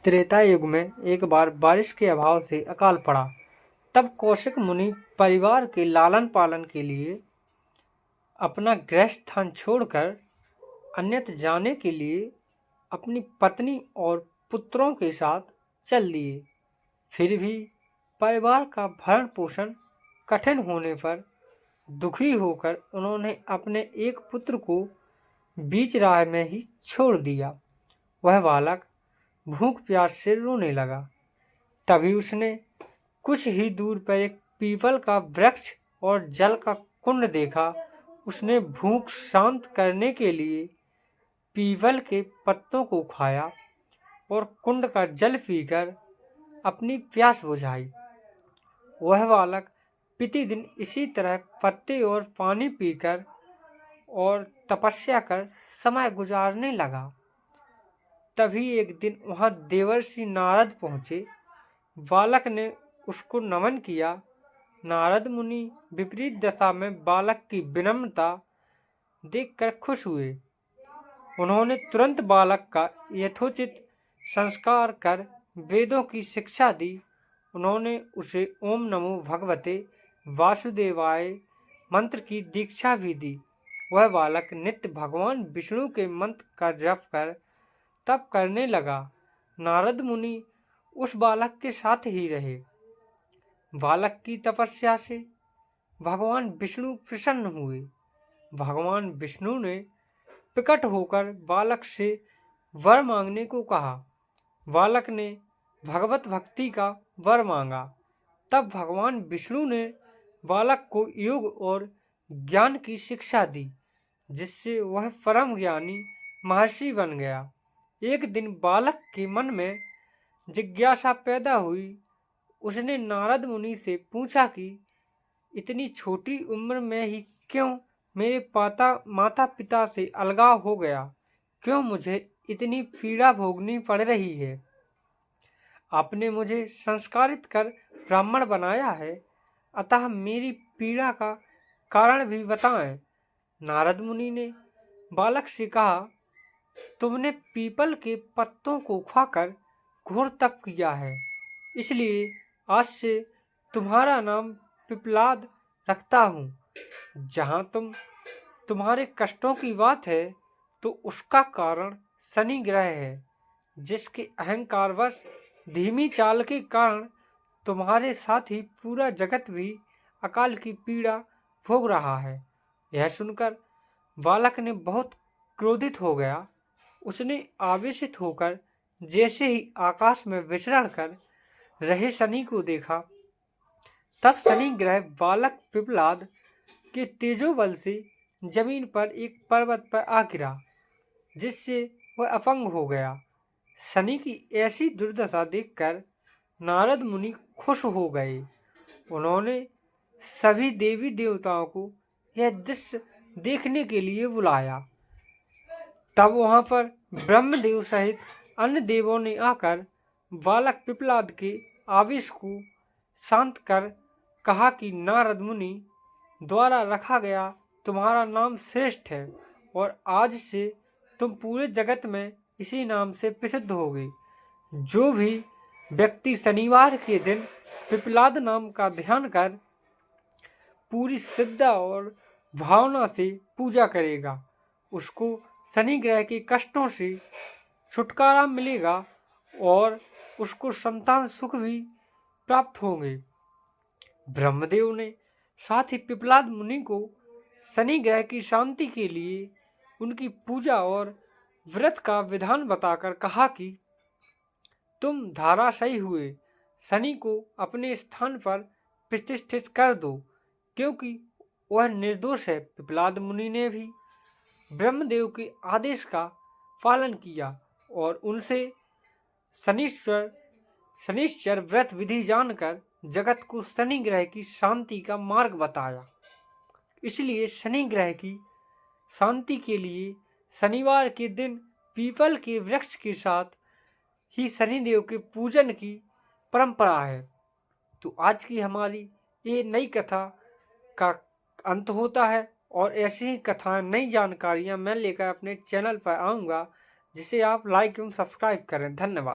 त्रेता युग में एक बार बारिश के अभाव से अकाल पड़ा। तब कौशिक मुनि परिवार के लालन पालन के लिए अपना गृहस्थ स्थान छोड़कर अन्यत्र जाने के लिए अपनी पत्नी और पुत्रों के साथ चल दिए। फिर भी परिवार का भरण पोषण कठिन होने पर दुखी होकर उन्होंने अपने एक पुत्र को बीच राह में ही छोड़ दिया। वह बालक भूख प्यास से रोने लगा। तभी उसने कुछ ही दूर पर एक पीपल का वृक्ष और जल का कुंड देखा। उसने भूख शांत करने के लिए पीपल के पत्तों को खाया और कुंड का जल पीकर अपनी प्यास बुझाई। वह बालक प्रतिदिन इसी तरह पत्ते और पानी पीकर और तपस्या कर समय गुजारने लगा। तभी एक दिन वहां देवर्षि नारद पहुंचे। बालक ने उसको नमन किया। नारद मुनि विपरीत दशा में बालक की विनम्रता देखकर खुश हुए। उन्होंने तुरंत बालक का यथोचित संस्कार कर वेदों की शिक्षा दी। उन्होंने उसे ओम नमो भगवते वासुदेवाय मंत्र की दीक्षा भी दी। वह बालक नित्य भगवान विष्णु के मंत्र का जप कर तप करने लगा। नारद मुनि उस बालक के साथ ही रहे। बालक की तपस्या से भगवान विष्णु प्रसन्न हुए। भगवान विष्णु ने प्रकट होकर बालक से वर मांगने को कहा। बालक ने भगवत भक्ति का वर मांगा। तब भगवान विष्णु ने बालक को योग और ज्ञान की शिक्षा दी, जिससे वह परम ज्ञानी महर्षि बन गया। एक दिन बालक के मन में जिज्ञासा पैदा हुई। उसने नारद मुनि से पूछा कि इतनी छोटी उम्र में ही क्यों मेरे माता पिता से अलगाव हो गया, क्यों मुझे इतनी पीड़ा भोगनी पड़ रही है। आपने मुझे संस्कारित कर ब्राह्मण बनाया है, अतः मेरी पीड़ा का कारण भी बताएं। नारद मुनि ने बालक से कहा, तुमने पीपल के पत्तों को खाकर घोर तप किया है, इसलिए आज से तुम्हारा नाम पिपलाद रखता हूँ। जहाँ तुम्हारे कष्टों की बात है तो उसका कारण शनि ग्रह है, जिसके अहंकारवश धीमी चाल के कारण तुम्हारे साथ ही पूरा जगत भी अकाल की पीड़ा भोग रहा है। यह सुनकर बालक ने बहुत क्रोधित हो गया। उसने आवेशित होकर जैसे ही आकाश में विचरण कर रहे शनि को देखा, तब शनि ग्रह बालक पिपलाद के तेजोबल से जमीन पर एक पर्वत पर आ गिरा, जिससे वह अपंग हो गया। शनि की ऐसी दुर्दशा देखकर नारद मुनि खुश हो गए। उन्होंने सभी देवी देवताओं को यह दृश्य देखने के लिए बुलाया। तब वहां पर ब्रह्मदेव सहित अन्य देवों ने आकर बालक पिपलाद के आवेश को शांत कर कहा कि नारद मुनि द्वारा रखा गया तुम्हारा नाम श्रेष्ठ है और आज से तुम पूरे जगत में इसी नाम से प्रसिद्ध होगे। जो भी व्यक्ति शनिवार के दिन पिपलाद नाम का ध्यान कर पूरी श्रद्धा और भावना से पूजा करेगा, उसको शनि ग्रह के कष्टों से छुटकारा मिलेगा और उसको संतान सुख भी प्राप्त होंगे। ब्रह्मदेव ने साथ ही पिपलाद मुनि को शनि ग्रह की शांति के लिए उनकी पूजा और व्रत का विधान बताकर कहा कि तुम धाराशायी हुए शनि को अपने स्थान पर प्रतिष्ठित कर दो, क्योंकि वह निर्दोष है। पिपलाद मुनि ने भी ब्रह्मदेव के आदेश का पालन किया और उनसे शनिश्चर व्रत विधि जानकर जगत को शनि ग्रह की शांति का मार्ग बताया। इसलिए शनि ग्रह की शांति के लिए शनिवार के दिन पीपल के वृक्ष के साथ ही शनिदेव के पूजन की परंपरा है। तो आज की हमारी ये नई कथा का अंत होता है और ऐसी ही कथाएं, नई जानकारियां मैं लेकर अपने चैनल पर आऊँगा, जिसे आप लाइक एवं सब्सक्राइब करें। धन्यवाद।